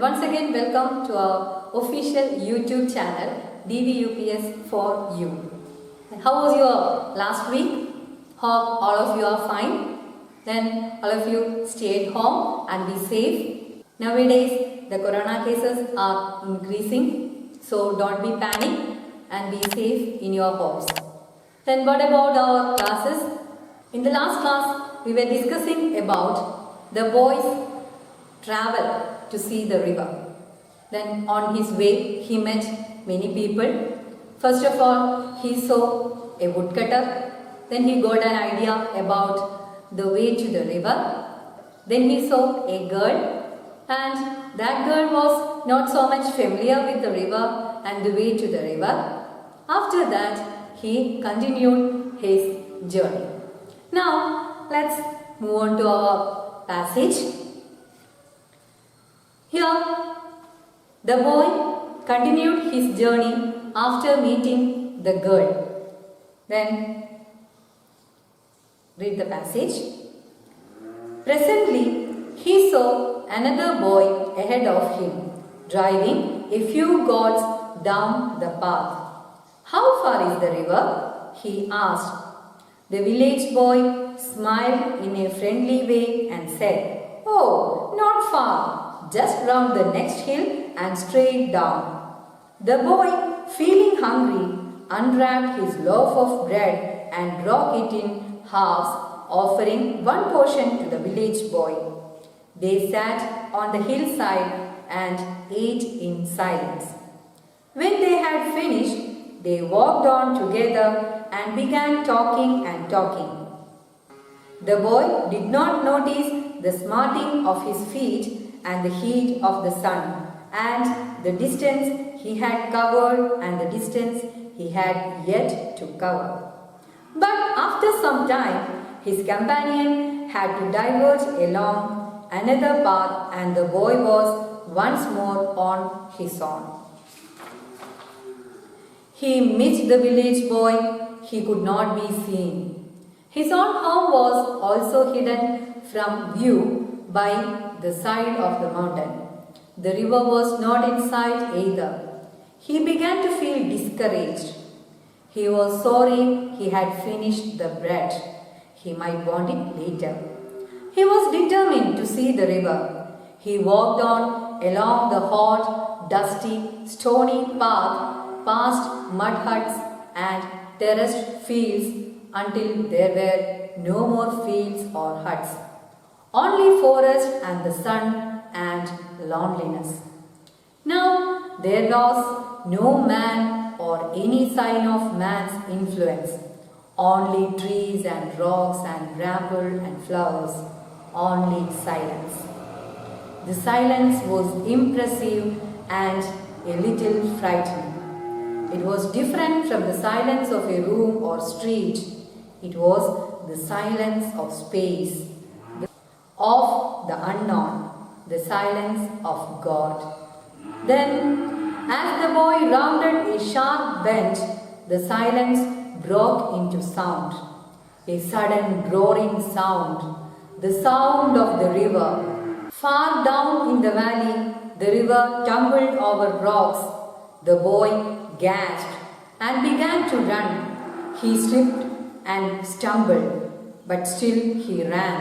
once again welcome to our official YouTube channel DVUPS for you. How was your last week? Hope all of you are fine. Then all of you stay at home and be safe. Nowadays the corona cases are increasing, so don't be panic and be safe in your homes. Then what about our classes? In the last class we were discussing about the boys travel to see the river. Then on his way he met many people. First of all he saw a woodcutter. Then he got an idea about the way to the river. Then he saw a girl, and that girl was not so much familiar with the river and the way to the river. After that he continued his journey. Now let's move on to our passage. Here the boy continued his journey after meeting the girl. Then read the passage. Presently he saw another boy ahead of him, driving a few goats down the path. "How far is the river?" he asked. The village boy smiled in a friendly way and said, "Oh, not far. Just round the next hill and straight down." The boy, feeling hungry, unwrapped his loaf of bread and broke it in halves, offering one portion to the village boy. They sat on the hillside and ate in silence. When they had finished, they walked on together and began talking and talking. The boy did not notice the smarting of his feet and the heat of the sun, and the distance he had covered and the distance he had yet to cover. But after some time, his companion had to diverge along another path, and the boy was once more on his own. He missed the village boy. He could not be seen. His own home was also hidden from view by the side of the mountain. The river was not in sight either. He began to feel discouraged. He was sorry he had finished the bread. He might want it later. He was determined to see the river. He walked on along the hot, dusty, stony path past mud huts and terraced fields until there were no more fields or huts. Only forest and the sun and loneliness. Now there was no man or any sign of man's influence. Only trees and rocks and bramble and flowers. Only silence. The silence was impressive and a little frightening. It was different from the silence of a room or street. It was the silence of space, of the unknown, the silence of God. Then, as the boy rounded a sharp bend, the silence broke into sound, a sudden roaring sound, the sound of the river. Far down in the valley, the river tumbled over rocks. The boy gasped and began to run. He slipped and stumbled, but still he ran.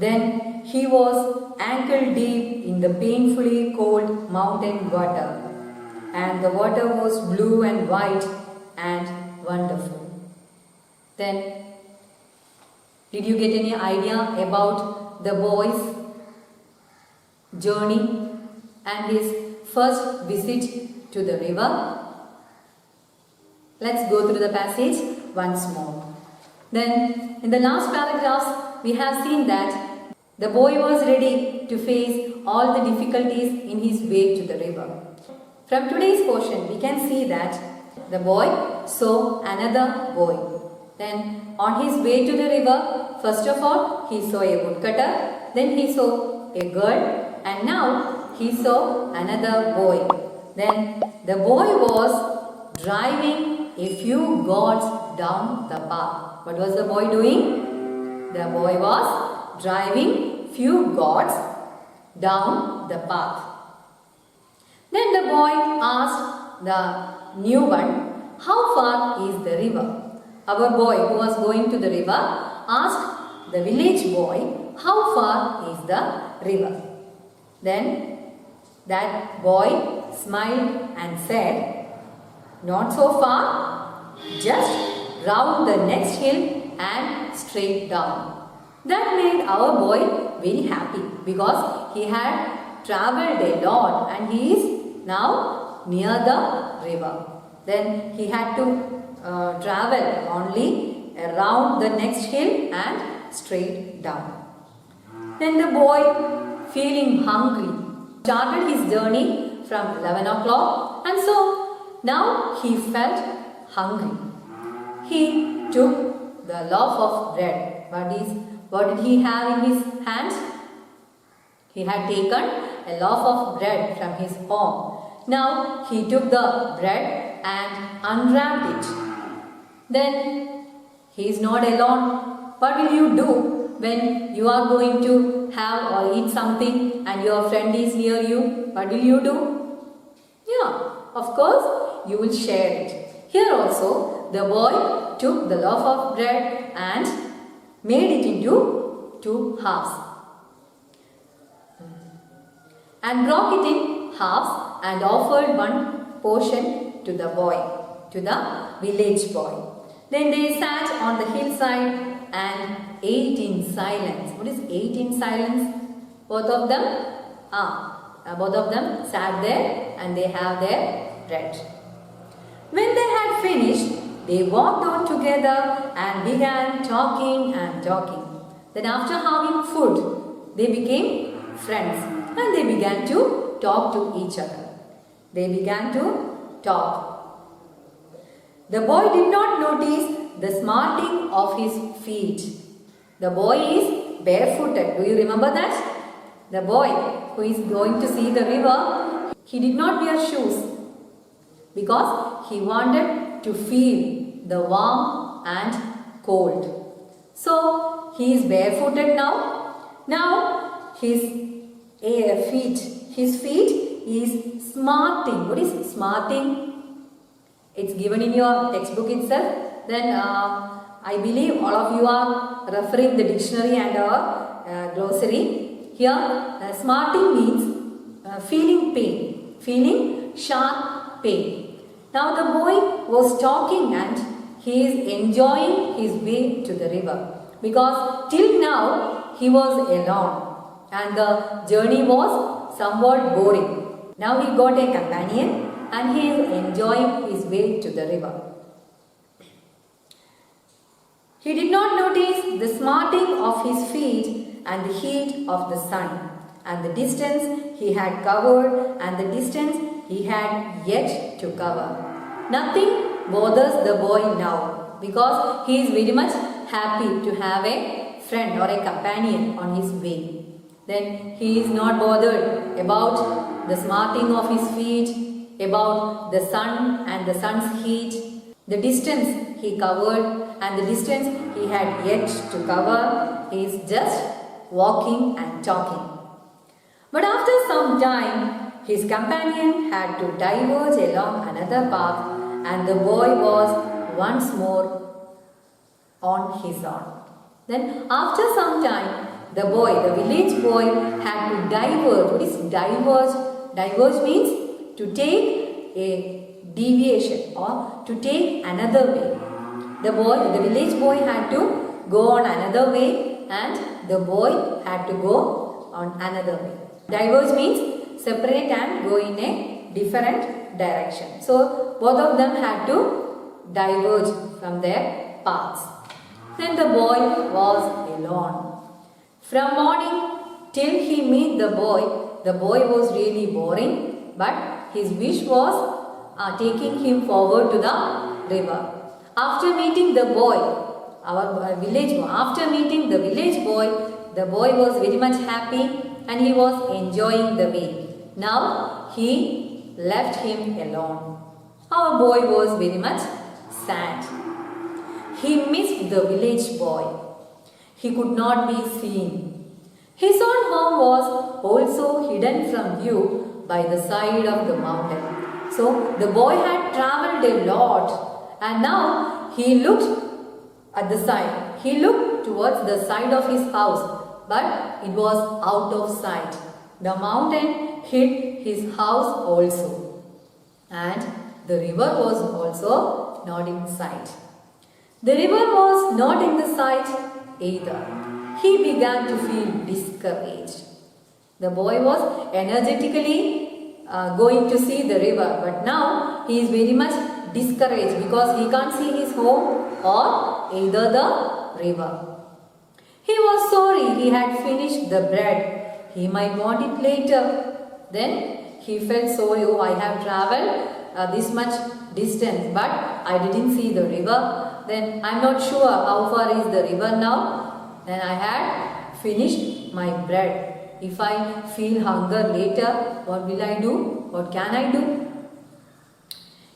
Then he was ankle deep in the painfully cold mountain water, and the water was blue and white and wonderful. Then, did you get any idea about the boy's journey and his first visit to the river? Let's go through the passage once more. Then, in the last paragraphs, we have seen that the boy was ready to face all the difficulties in his way to the river. From today's portion, we can see that the boy saw another boy. Then, on his way to the river, first of all, he saw a woodcutter, then he saw a girl, and now he saw another boy. Then, the boy was driving a few goats down the path. What was the boy doing? The boy was driving few goats down the path. boy asked the new one, how far is the river? Our boy who was going to the river asked the village boy, how far is the river? Then that boy smiled and said, not so far, just round the next hill and straight down. That made our boy very happy because he had travelled a lot and he is now near the river. Then he had to travel only around the next hill and straight down. Then the boy, feeling hungry, started his journey from 11 o'clock, and so now he felt hungry. He took the loaf of bread. What did he have in his hands? He had taken a loaf of bread from his home. Now he took the bread and unwrapped it. Then he is not alone. What will you do when you are going to have or eat something and your friend is near you? What will you do? Yeah, of course you will share it. Here also the boy took the loaf of bread and made it into 2 halves and broke it in halves and offered one portion to the boy, to the village boy. Then they sat on the hillside and ate in silence. What is ate in silence? Both of them? Both of them sat there and they have their bread. When they had finished, they walked on together and began talking and talking. Then after having food, they became friends and they began to talk to each other. They began to talk. The boy did not notice the smarting of his feet. The boy is barefooted. Do you remember that? The boy who is going to see the river, he did not wear shoes because he wanted to feel the warm and cold. So he is barefooted now. Now his feet is smarting. What is smarting? It's given in your textbook itself. Then I believe all of you are referring the dictionary and our glossary. Here smarting means feeling pain, feeling sharp pain. Now the boy was talking and he is enjoying his way to the river because till now he was alone and the journey was somewhat boring. Now he got a companion and he is enjoying his way to the river. He did not notice the smarting of his feet and the heat of the sun and the distance he had covered and the distance he had yet to cover. Nothing bothers the boy now because he is very much happy to have a friend or a companion on his way. Then he is not bothered about the smarting of his feet, about the sun and the sun's heat, the distance he covered and the distance he had yet to cover. He is just walking and talking. But after some time, his companion had to diverge along another path and the boy was once more on his own. Then after some time, the village boy had to diverge. What is diverge? Diverge means to take a deviation or to take another way. The village boy had to go on another way and the boy had to go on another way. Diverge means separate and go in a different direction. So both of them had to diverge from their paths. Then the boy was alone. From morning till he met the boy was really boring, but his wish was taking him forward to the river. After meeting the village boy, the boy was very much happy and he was enjoying the way. Now he left him alone. Our boy was very much sad. He missed the village boy. He could not be seen. His own home was also hidden from view by the side of the mountain. So the boy had travelled a lot and now he looked at the side. He looked towards the side of his house, but it was out of sight. The mountain hid his house also, and the river was also not in sight. The river was not in the sight either. He began to feel discouraged. The boy was energetically going to see the river, but now he is very much discouraged because he can't see his home or either the river. He was sorry he had finished the bread. He might want it later. Then he felt sorry, oh, I have travelled this much distance, but I didn't see the river. Then I am not sure how far is the river now. Then I had finished my bread. If I feel hunger later, what will I do? What can I do?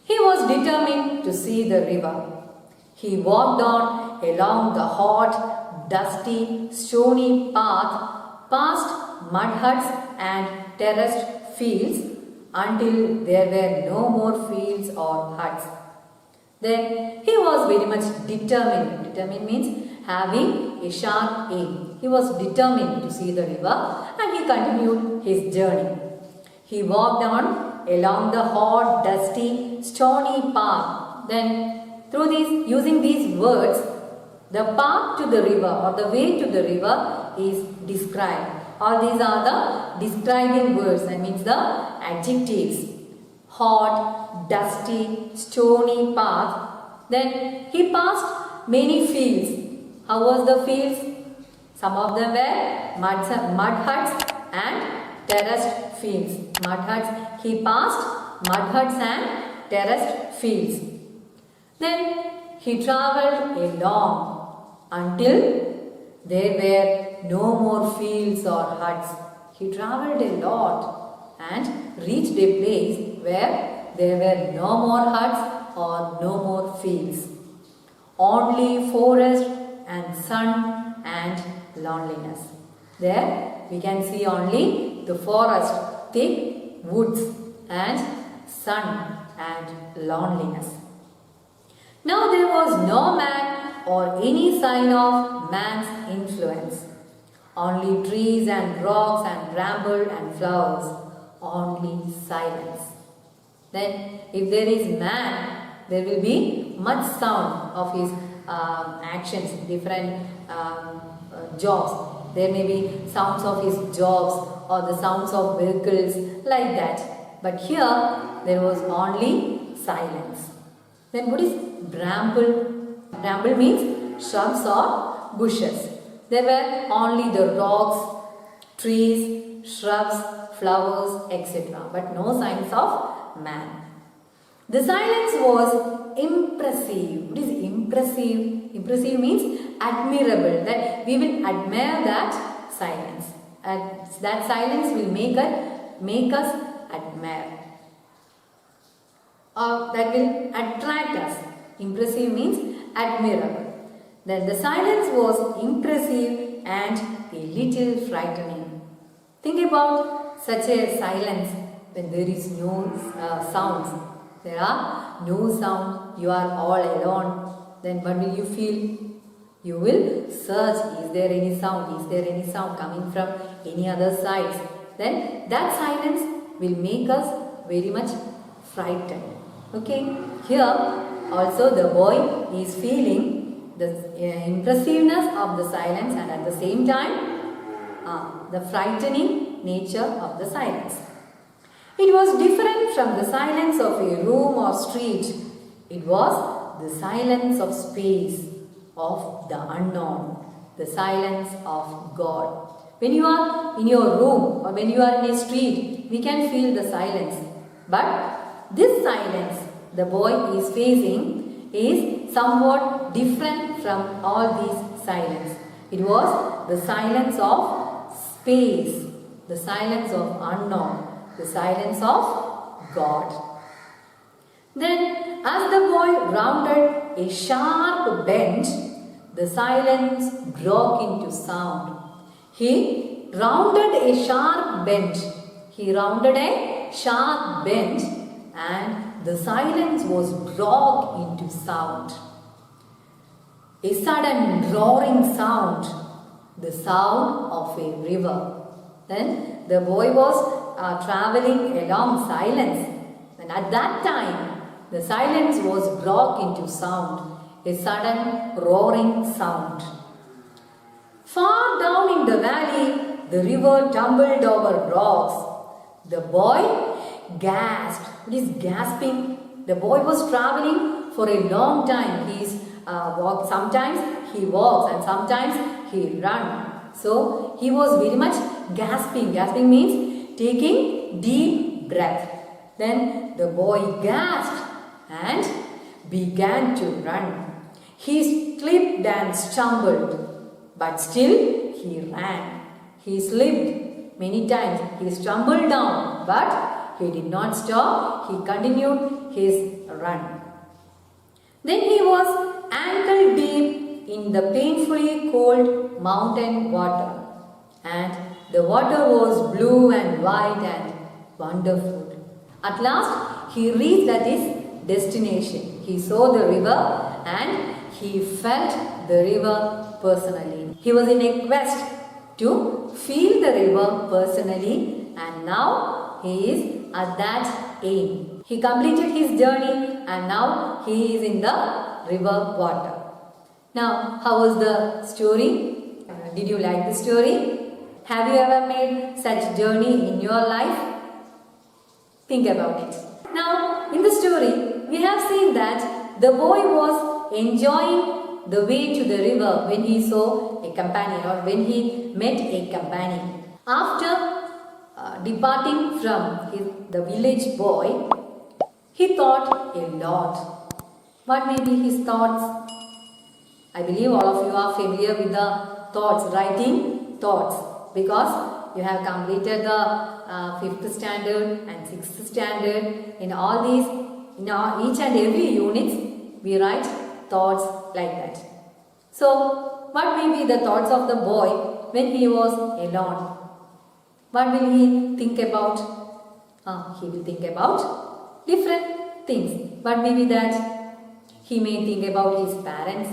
He was determined to see the river. He walked on along the hot, dusty, stony path past mud huts and terraced fields until there were no more fields or huts. Then he was very much determined. Determined means having a sharp aim. He was determined to see the river and he continued his journey. He walked on along the hot, dusty, stony path. Then using these words, the path to the river or the way to the river is described. All these are the describing words, that means the adjectives. Hot, dusty, stony path. Then he passed many fields. How was the fields? Some of them were mud huts and terraced fields. Mud huts. He passed mud huts and terraced fields. Then he travelled along until there were no more fields or huts. He travelled a lot and reached a place where there were no more huts or no more fields. Only forest and sun and loneliness. There we can see only the forest, thick woods and sun and loneliness. Now there was no man or any sign of man's influence. Only trees and rocks and bramble and flowers. Only silence. Then if there is man, there will be much sound of his actions, different jobs. There may be sounds of his jobs or the sounds of vehicles like that. But here there was only silence. Then what is bramble? Bramble means shrubs or bushes. There were only the rocks, trees, shrubs, flowers, etc. But no signs of man. The silence was impressive. What is impressive? Impressive means admirable. That we will admire that silence. And that silence will make us admire. Or that will attract us. Impressive means admirable. Then the silence was impressive and a little frightening. Think about such a silence when there is no sounds. There are no sound. You are all alone. Then what will you feel? You will search. Is there any sound? Is there any sound coming from any other sides? Then that silence will make us very much frightened. Okay. Here also the boy is feeling the impressiveness of the silence and at the same time the frightening nature of the silence. It was different from the silence of a room or street. It was the silence of space, of the unknown, the silence of God. When you are in your room or when you are in a street, we can feel the silence. But this silence the boy is facing is somewhat different from all these silence. It was the silence of space, the silence of unknown, the silence of God. Then as the boy rounded a sharp bend, the silence broke into sound. He rounded a sharp bend. He rounded a a sharp bend and the silence was broke into sound. A sudden roaring sound, the sound of a river. Then the boy was traveling along silence, and at that time the silence was broke into sound, a sudden roaring sound. Far down in the valley, the river tumbled over rocks. The boy gasped. What is gasping? The boy was traveling for a long time. Sometimes he walks and sometimes he runs. So he was very much gasping. Gasping means taking deep breath. Then the boy gasped and began to run. He slipped and stumbled, but still he ran. He slipped many times. He stumbled down, but he did not stop. He continued his run. Then he was ankle deep in the painfully cold mountain water, and the water was blue and white and wonderful. At last he reached at his destination. He saw the river and he felt the river personally. He was in a quest to feel the river personally, and now he is at that aim. He completed his journey and now he is in the river water. Now, how was the story? Did you like the story? Have you ever made such journey in your life? Think about it. Now, in the story, we have seen that the boy was enjoying the way to the river when he saw a companion or when he met a companion. After departing from the village boy, he thought a lot. What may be his thoughts? I believe all of you are familiar with the thoughts, writing thoughts, because you have completed the 5th standard and 6th standard. In all these, each and every unit, we write thoughts like that. So, what may be the thoughts of the boy when he was alone? What will he think about? He will think about different things. What may be that? He may think about his parents,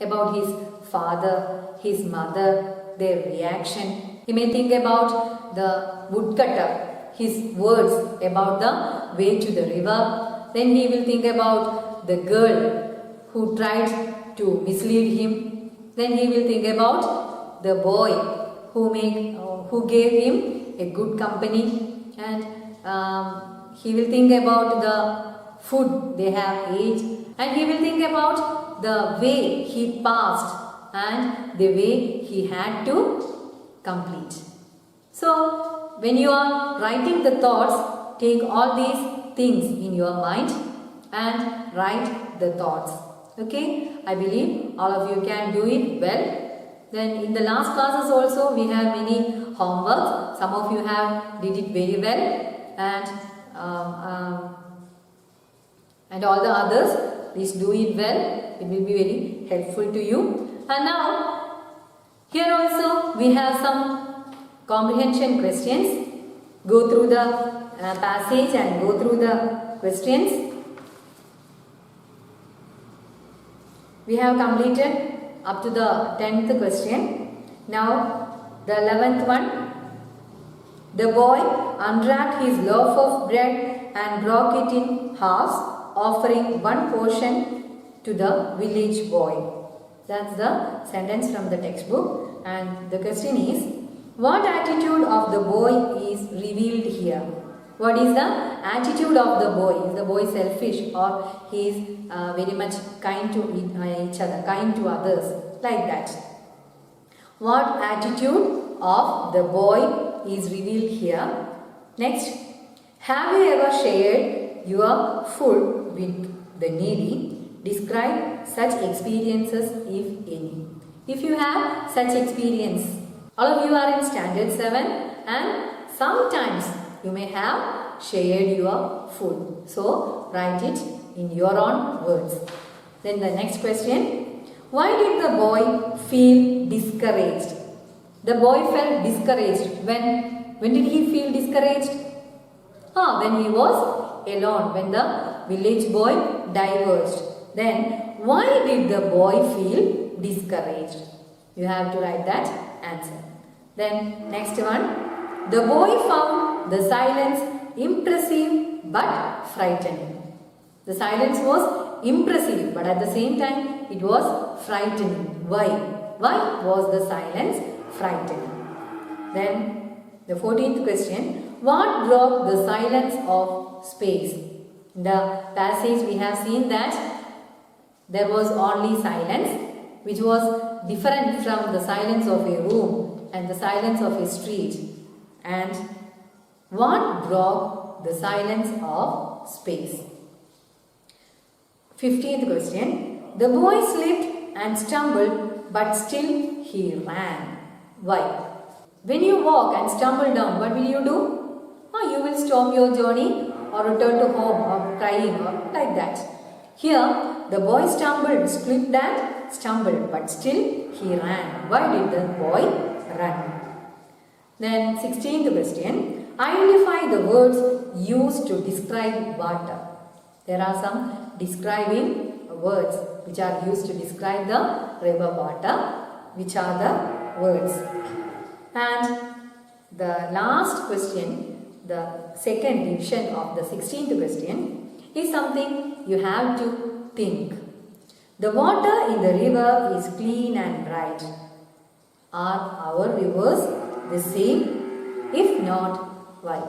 about his father, his mother, their reaction. He may think about the woodcutter, his words about the way to the river. Then he will think about the girl who tried to mislead him. Then he will think about the boy who gave him a good company, and he will think about the food they have ate. And he will think about the way he passed and the way he had to complete. So, when you are writing the thoughts, take all these things in your mind and write the thoughts. Okay? I believe all of you can do it well. Then in the last classes also we have many homeworks. Some of you have did it very well, and all the others, please do it well. It will be very helpful to you. And now, here also we have some comprehension questions. Go through the passage and go through the questions. We have completed up to the 10th question. Now, the 11th one. The boy unwrapped his loaf of bread and broke it in halves, offering one portion to the village boy. That's the sentence from the textbook, and the question is, what attitude of the boy is revealed here? What is the attitude of the boy? Is the boy selfish, or he is very much kind to each other, kind to others, like that? What attitude of the boy is revealed here? Next, have you ever shared your food with the needy? Describe such experiences if any. If you have such experience, all of you are in standard 7 and sometimes you may have shared your food. So, write it in your own words. Then the next question, why did the boy feel discouraged? The boy felt discouraged. When did he feel discouraged? When he was alone, when the village boy diverged. Then why did the boy feel discouraged? You have to write that answer. Then next one. The boy found the silence impressive but frightening. The silence was impressive, but at the same time it was frightening. Why? Why was the silence frightening? Then the 14th question. What broke the silence of space? In the passage we have seen that there was only silence, which was different from the silence of a room and the silence of a street. And what broke the silence of space? 15th question. The boy slipped and stumbled, but still he ran. Why? When you walk and stumble down, what will you do? You will stop your journey or return to home or crying or like that. Here, the boy stumbled, slipped and stumbled, but still he ran. Why did the boy run? Then 16th question. Identify the words used to describe water. There are some describing words which are used to describe the river water. Which are the words? And the last question, the second division of the 16th question, is something you have to think. The water in the river is clean and bright. Are our rivers the same? If not, why?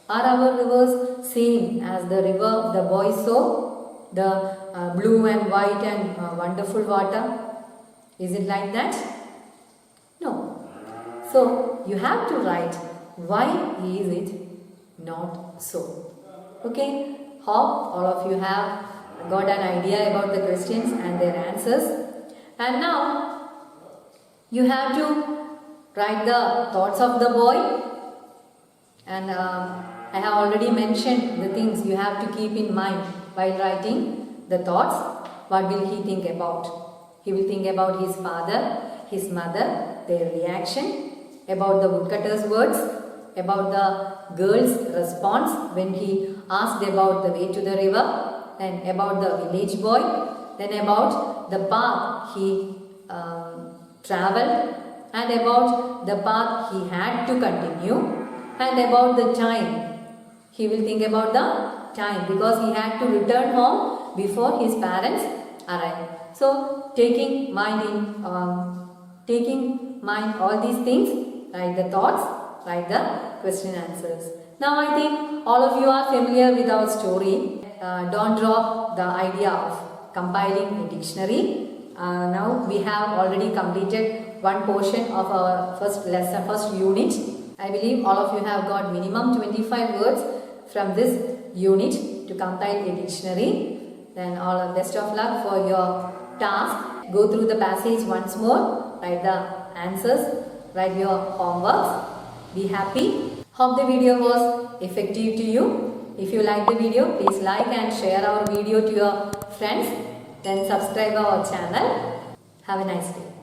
Are our rivers same as the river the boy saw? The blue and white and wonderful water? Is it like that? No. So, you have to write why is it not so. Okay? Hope all of you have got an idea about the questions and their answers. And now, you have to write the thoughts of the boy. And I have already mentioned the things you have to keep in mind while writing the thoughts. What will he think about? He will think about his father, his mother, their reaction, about the woodcutter's words, about the girl's response when he asked about the way to the river, then about the village boy, then about the path he travelled, and about the path he had to continue, and about the time. He will think about the time because he had to return home before his parents arrived. So, taking mind all these things, write the thoughts, write the question answers. Now I think all of you are familiar with our story. Don't drop the idea of compiling a dictionary. Now we have already completed one portion of our first lesson, first unit. I believe all of you have got minimum 25 words from this unit to compile a dictionary. Then all the best of luck for your task. Go through the passage once more, write the answers, write your homeworks. Be happy. Hope the video was effective to you. If you like the video, please like and share our video to your friends. Then subscribe our channel. Have a nice day.